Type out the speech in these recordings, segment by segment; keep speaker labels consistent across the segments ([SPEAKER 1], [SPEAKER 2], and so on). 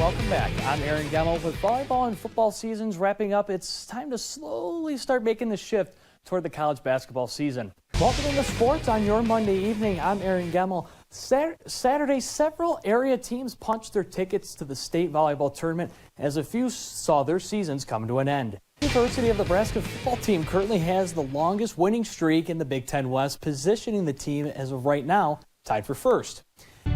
[SPEAKER 1] welcome back. I'm Aron Geml. With volleyball and football seasons wrapping up, it's time to slowly start making the shift toward the college basketball season. Welcome to sports on your Monday evening. I'm Aron Geml. Saturday, several area teams punched their tickets to the state volleyball tournament as a few saw their seasons come to an end. The University of Nebraska football team currently has the longest winning streak in the Big Ten West, positioning the team as of right now tied for first.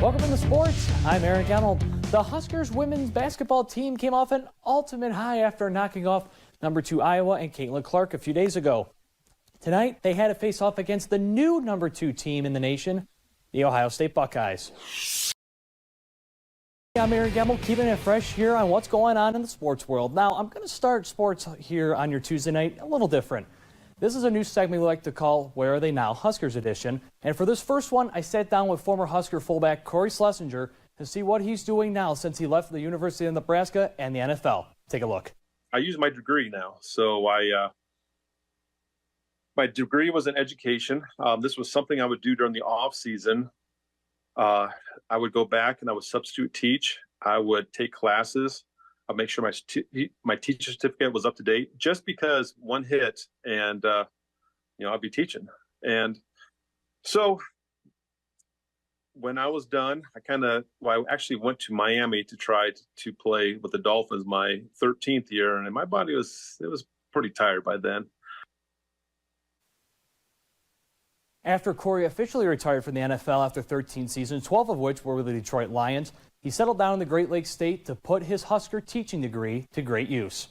[SPEAKER 1] Welcome to sports. I'm Aron Geml. The Huskers women's basketball team came off an ultimate high after knocking off number 2 Iowa and Caitlin Clark a few days ago. Tonight, they had to face off against the new number 2 team in the nation, the Ohio State Buckeyes. I'm Aron Geml, keeping it fresh here on what's going on in the sports world. Now, I'm going to start sports here on your Tuesday night a little different. This is a new segment we like to call Where Are They Now? Huskers Edition. And for this first one, I sat down with former Husker fullback Corey Schlesinger to see what he's doing now since he left the University of Nebraska and the NFL. Take a look.
[SPEAKER 2] I use my degree now. So my degree was in education. This was something I would do during the off season. I would go back and I would substitute teach. I would take classes. I'd make sure my teacher certificate was up to date, just because one hit and, I'd be teaching. And so when I was done, I actually went to Miami to try to play with the Dolphins my 13th year. And my body was pretty tired by then.
[SPEAKER 1] After Corey officially retired from the NFL after 13 seasons, 12 of which were with the Detroit Lions, he settled down in the Great Lakes State to put his Husker teaching degree to great use.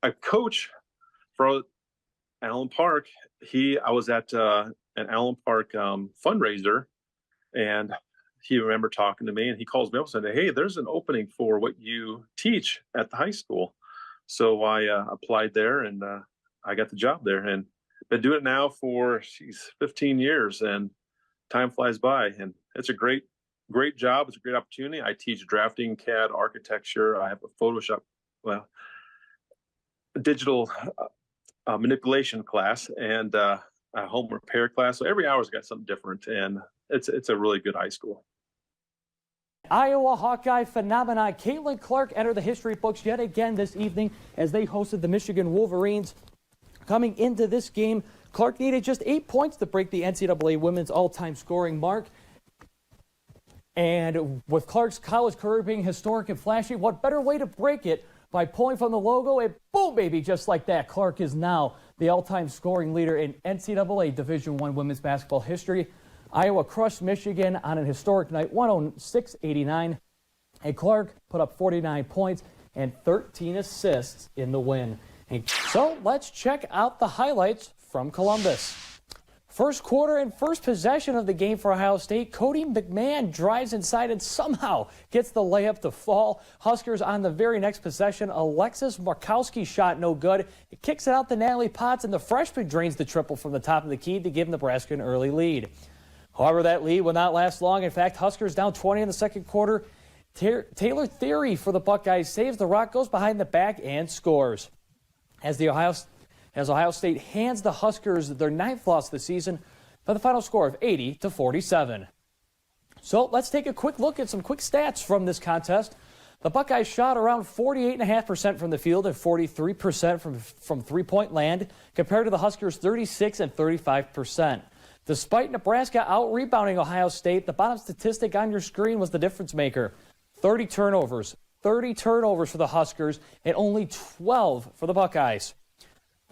[SPEAKER 2] I coach for Allen Park. I was at an Allen Park fundraiser, and he remembered talking to me, and he calls me up and said, "Hey, there's an opening for what you teach at the high school." So I applied there, and I got the job there, and been doing it now for 15 years, and time flies by, and it's a great job. It's a great opportunity. I teach drafting, CAD, architecture. I have a Photoshop, digital manipulation class, and a home repair class. So every hour's got something different, and it's a really good high school.
[SPEAKER 1] Iowa Hawkeye phenomenon Caitlin Clark entered the history books yet again this evening as they hosted the Michigan Wolverines. Coming into this game, Clark needed just 8 points to break the NCAA women's all-time scoring mark. And with Clark's college career being historic and flashy, what better way to break it by pulling from the logo and boom, baby, just like that. Clark is now the all-time scoring leader in NCAA Division I women's basketball history. Iowa crushed Michigan on an historic night, 106-89. And Clark put up 49 points and 13 assists in the win. So let's check out the highlights from Columbus. First quarter and first possession of the game for Ohio State. Cody McMahon drives inside and somehow gets the layup to fall. Huskers on the very next possession. Alexis Markowski shot no good. It kicks it out to Natalie Potts, and the freshman drains the triple from the top of the key to give Nebraska an early lead. However, that lead will not last long. In fact, Huskers down 20 in the second quarter. Taylor Theory for the Buckeyes saves the rock, goes behind the back, and scores. As Ohio State hands the Huskers their 9th loss of the season by the final score of 80-47. So let's take a quick look at some quick stats from this contest. The Buckeyes shot around 48.5% from the field and 43% from three-point land, compared to the Huskers' 36 and 35%. Despite Nebraska out-rebounding Ohio State, the bottom statistic on your screen was the difference maker. 30 turnovers for the Huskers and only 12 for the Buckeyes.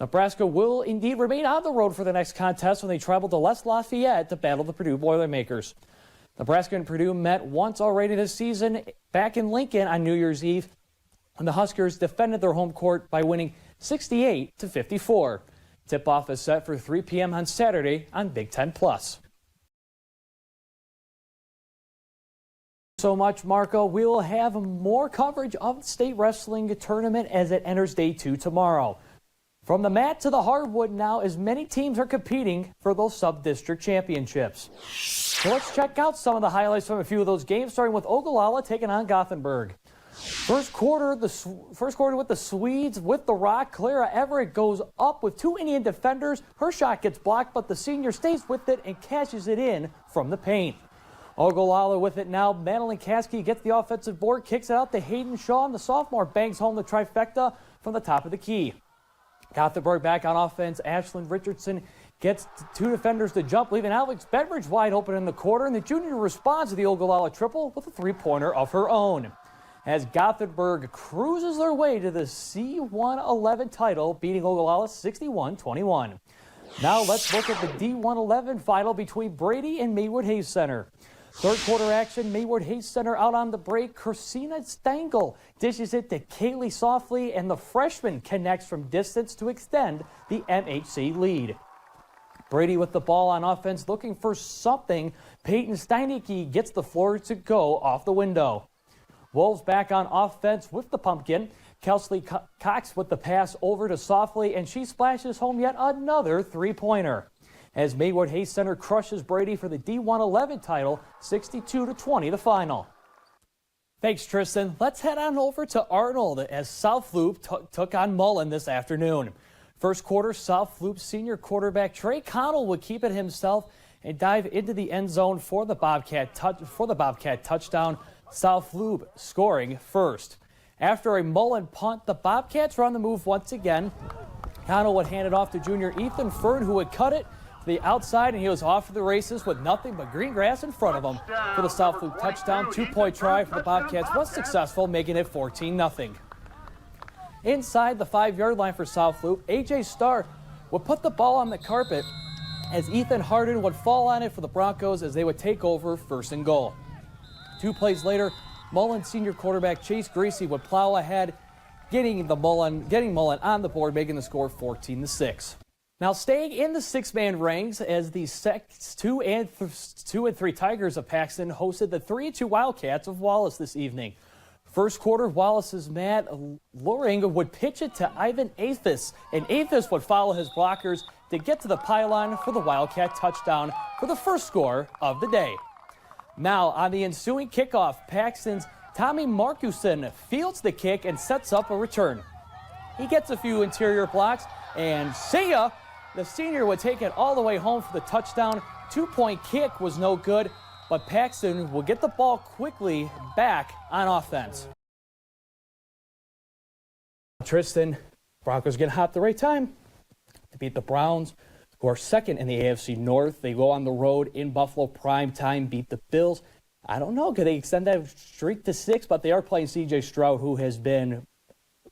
[SPEAKER 1] Nebraska will indeed remain on the road for the next contest when they travel to Les Lafayette to battle the Purdue Boilermakers. Nebraska and Purdue met once already this season back in Lincoln on New Year's Eve, and the Huskers defended their home court by winning 68-54. Tip-off is set for 3 p.m. on Saturday on Big Ten Plus. So much, Marco. We will have more coverage of the state wrestling tournament as it enters day 2 tomorrow. From the mat to the hardwood now, as many teams are competing for those sub-district championships. So let's check out some of the highlights from a few of those games, starting with Ogallala taking on Gothenburg. First quarter with the Swedes with the rock. Clara Everett goes up with 2 Indian defenders. Her shot gets blocked, but the senior stays with it and cashes it in from the paint. Ogallala with it now. Madeline Caskey gets the offensive board, kicks it out to Hayden Shaw, and the sophomore bangs home the trifecta from the top of the key. Gothenburg back on offense. Ashlyn Richardson gets two defenders to jump, leaving Alex Bedridge wide open in the quarter, and the junior responds to the Ogallala triple with a three-pointer of her own. As Gothenburg cruises their way to the C111 title, beating Ogallala 61-21. Now let's look at the D111 final between Brady and Maywood Hayes Center. Third quarter action, Maywood Hayes Center out on the break. Christina Stengel dishes it to Kaylee Softly, and the freshman connects from distance to extend the MHC lead. Brady with the ball on offense, looking for something. Peyton Steinecke gets the floor to go off the window. Wolves back on offense with the pumpkin. Kelsey Cox with the pass over to Softly, and she splashes home yet another three-pointer. As Maywood Hayes Center crushes Brady for the D111 title, 62-20 the final. Thanks, Tristan. Let's head on over to Arnold as South Loop took on Mullen this afternoon. First quarter, South Loop senior quarterback Trey Connell would keep it himself and dive into the end zone for the Bobcat touchdown. South Loop scoring first. After a Mullen punt, the Bobcats were on the move once again. Connell would hand it off to junior Ethan Ferd, who would cut it to the outside, and he was off to the races with nothing but green grass in front of him for the South Loop touchdown. Two-point try for the Bobcats was successful, making it 14-0. Inside the 5-yard line for South Loop, A.J. Starr would put the ball on the carpet as Ethan Harden would fall on it for the Broncos as they would take over first and goal. 2 plays later, Mullen senior quarterback Chase Gracie would plow ahead, getting Mullen on the board, making the score 14-6. Now staying in the six-man ranks as the 2 and 3 Tigers of Paxton hosted the 3-2 Wildcats of Wallace this evening. First quarter, Wallace's Matt Loring would pitch it to Ivan Athis, and Athis would follow his blockers to get to the pylon for the Wildcat touchdown for the first score of the day. Now, on the ensuing kickoff, Paxton's Tommy Markusen fields the kick and sets up a return. He gets a few interior blocks, and see ya! The senior would take it all the way home for the touchdown. 2-point kick was no good, but Paxton will get the ball quickly back on offense. Tristan, Broncos get hot at the right time to beat the Browns, who are second in the AFC North. They go on the road in Buffalo, prime time, beat the Bills. I don't know, could they extend that streak to 6? But they are playing C.J. Stroud, who has been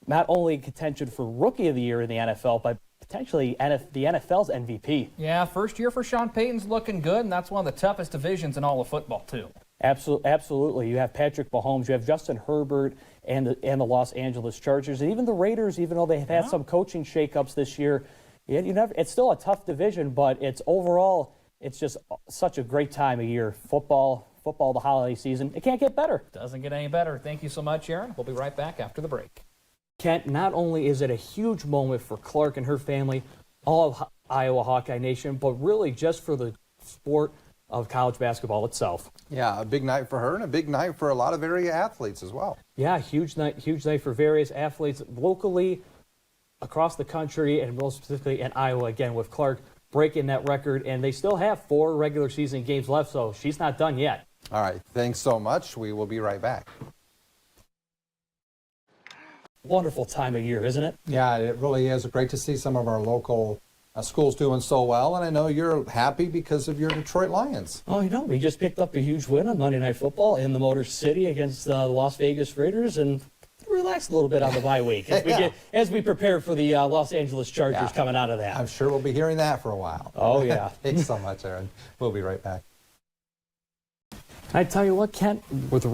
[SPEAKER 1] not only in contention for Rookie of the Year in the NFL, but potentially the NFL's MVP.
[SPEAKER 3] Yeah, first year for Sean Payton's looking good, and that's one of the toughest divisions in all of football, too.
[SPEAKER 1] Absolutely. You have Patrick Mahomes, you have Justin Herbert, and the Los Angeles Chargers, and even the Raiders, even though they've had some coaching shakeups this year. It's still a tough division, but it's just such a great time of year. Football, the holiday season. It can't get better.
[SPEAKER 3] Doesn't get any better. Thank you so much, Aaron. We'll be right back after the break.
[SPEAKER 1] Kent, not only is it a huge moment for Clark and her family, all of Iowa Hawkeye Nation, but really just for the sport of college basketball itself.
[SPEAKER 4] Yeah, a big night for her and a big night for a lot of area athletes as well.
[SPEAKER 1] Yeah, huge night for various athletes locally, across the country, and most specifically in Iowa, again, with Clark breaking that record. And they still have 4 regular season games left, so she's not done yet.
[SPEAKER 4] All right, thanks so much. We will be right back.
[SPEAKER 1] Wonderful time of year, isn't it?
[SPEAKER 5] Yeah, it really is. Great to see some of our local schools doing so well. And I know you're happy because of your Detroit Lions.
[SPEAKER 1] Oh, we just picked up a huge win on Monday Night Football in the Motor City against the Las Vegas Raiders, and relax a little bit on the bye week as we prepare for the Los Angeles Chargers coming out of that.
[SPEAKER 5] I'm sure we'll be hearing that for a while.
[SPEAKER 1] Oh, yeah.
[SPEAKER 5] Thanks so much, Aaron. We'll be right back.
[SPEAKER 1] I tell you what, Kent, with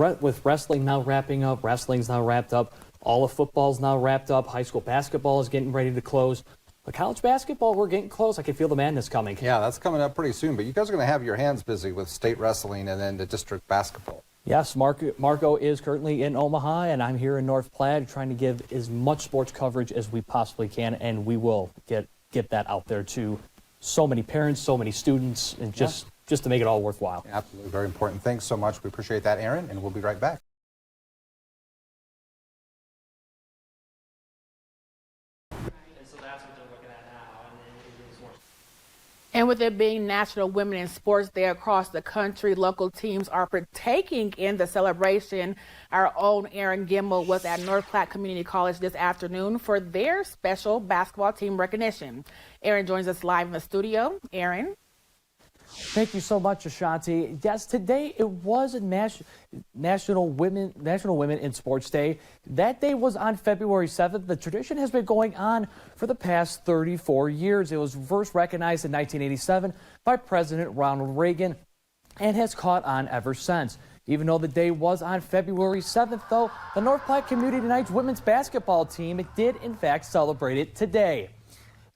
[SPEAKER 1] wrestling now wrapping up, wrestling's now wrapped up, all of football's now wrapped up, high school basketball is getting ready to close. But college basketball, we're getting close. I can feel the madness coming.
[SPEAKER 4] Yeah, that's coming up pretty soon. But you guys are going to have your hands busy with state wrestling and then the district basketball.
[SPEAKER 1] Yes, Marco is currently in Omaha, and I'm here in North Platte trying to give as much sports coverage as we possibly can, and we will get that out there to so many parents, so many students, and just to make it all worthwhile.
[SPEAKER 4] Absolutely, very important. Thanks so much. We appreciate that, Aaron, and we'll be right back.
[SPEAKER 6] And with it being National Women in Sports Day across the country, local teams are partaking in the celebration. Our own Aron Geml was at North Platte Community College this afternoon for their special basketball team recognition. Aron joins us live in the studio. Aron.
[SPEAKER 1] Thank you so much, Ashanti. Yes, today it was National Women in Sports Day. That day was on February 7th. The tradition has been going on for the past 34 years. It was first recognized in 1987 by President Ronald Reagan and has caught on ever since. Even though the day was on February 7th, though, the North Platte Community Nights women's basketball team did, in fact, celebrate it today.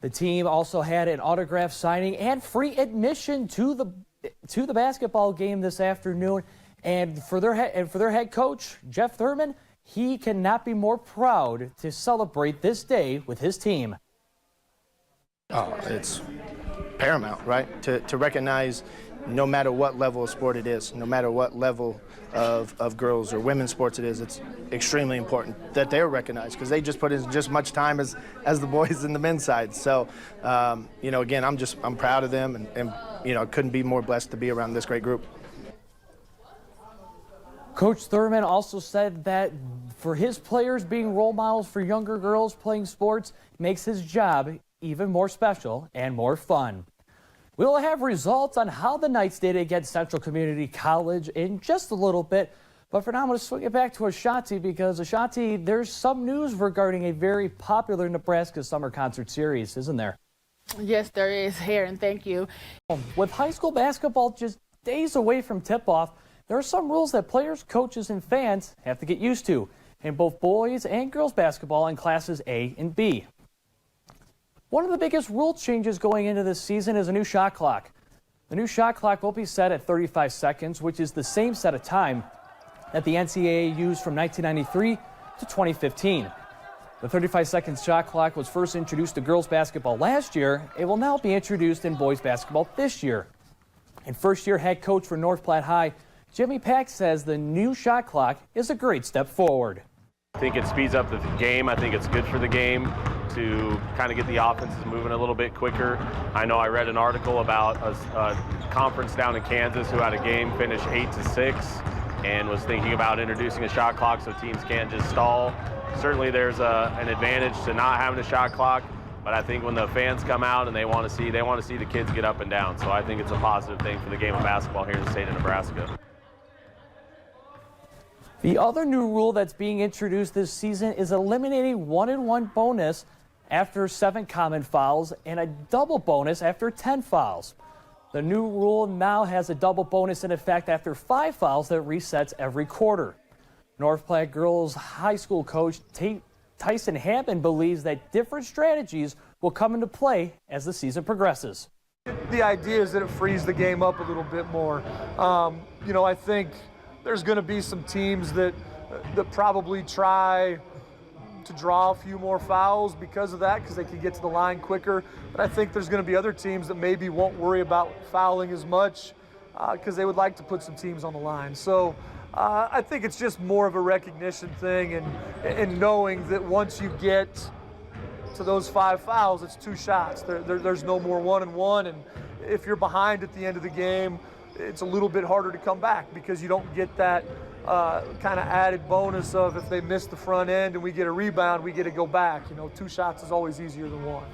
[SPEAKER 1] The team also had an autograph signing and free admission to the basketball game this afternoon. And for their head coach, Jeff Thurman, he cannot be more proud to celebrate this day with his team.
[SPEAKER 7] Oh, it's paramount, right? To recognize no matter what level of sport it is, no matter what level of girls or women's sports it is, it's extremely important that they're recognized because they just put in just much time as the boys in the men's side. So, again, I'm proud of them and couldn't be more blessed to be around this great group.
[SPEAKER 1] Coach Thurman also said that for his players, being role models for younger girls playing sports makes his job even more special and more fun. We'll have results on how the Knights did against Central Community College in just a little bit. But for now, I'm going to swing it back to Ashanti because, Ashanti, there's some news regarding a very popular Nebraska summer concert series, isn't there?
[SPEAKER 6] Yes, there is, Aron. Thank you.
[SPEAKER 1] With high school basketball just days away from tip-off, there are some rules that players, coaches, and fans have to get used to in both boys and girls basketball in classes A and B. One of the biggest rule changes going into this season is a new shot clock. The new shot clock will be set at 35 seconds, which is the same set of time that the NCAA used from 1993 to 2015. The 35-second shot clock was first introduced to girls basketball last year. It will now be introduced in boys basketball this year. And first-year head coach for North Platte High, Jimmy Pack, says the new shot clock is a great step forward.
[SPEAKER 8] I think it speeds up the game. I think it's good for the game to kind of get the offenses moving a little bit quicker. I know I read an article about a conference down in Kansas who had a game finish 8-6 and was thinking about introducing a shot clock so teams can't just stall. Certainly there's an advantage to not having a shot clock, but I think when the fans come out and they want to see the kids get up and down. So I think it's a positive thing for the game of basketball here in the state of Nebraska.
[SPEAKER 1] The other new rule that's being introduced this season is eliminating 1-and-1 bonus after 7 common fouls and a double bonus after 10 fouls. The new rule now has a double bonus in effect after 5 fouls that resets every quarter. North Platte girls high school coach Tyson Hammond believes that different strategies will come into play as the season progresses.
[SPEAKER 9] The idea is that it frees the game up a little bit more. I think there's going to be some teams that probably try to draw a few more fouls because of that, because they can get to the line quicker. But I think there's going to be other teams that maybe won't worry about fouling as much because they would like to put some teams on the line. So I think it's just more of a recognition thing and knowing that once you get to those 5 fouls, it's 2 shots. There's no more 1-and-1, and if you're behind at the end of the game, it's a little bit harder to come back because you don't get that kind of added bonus of if they miss the front end and we get a rebound, we get to go back. 2 shots is always easier than 1.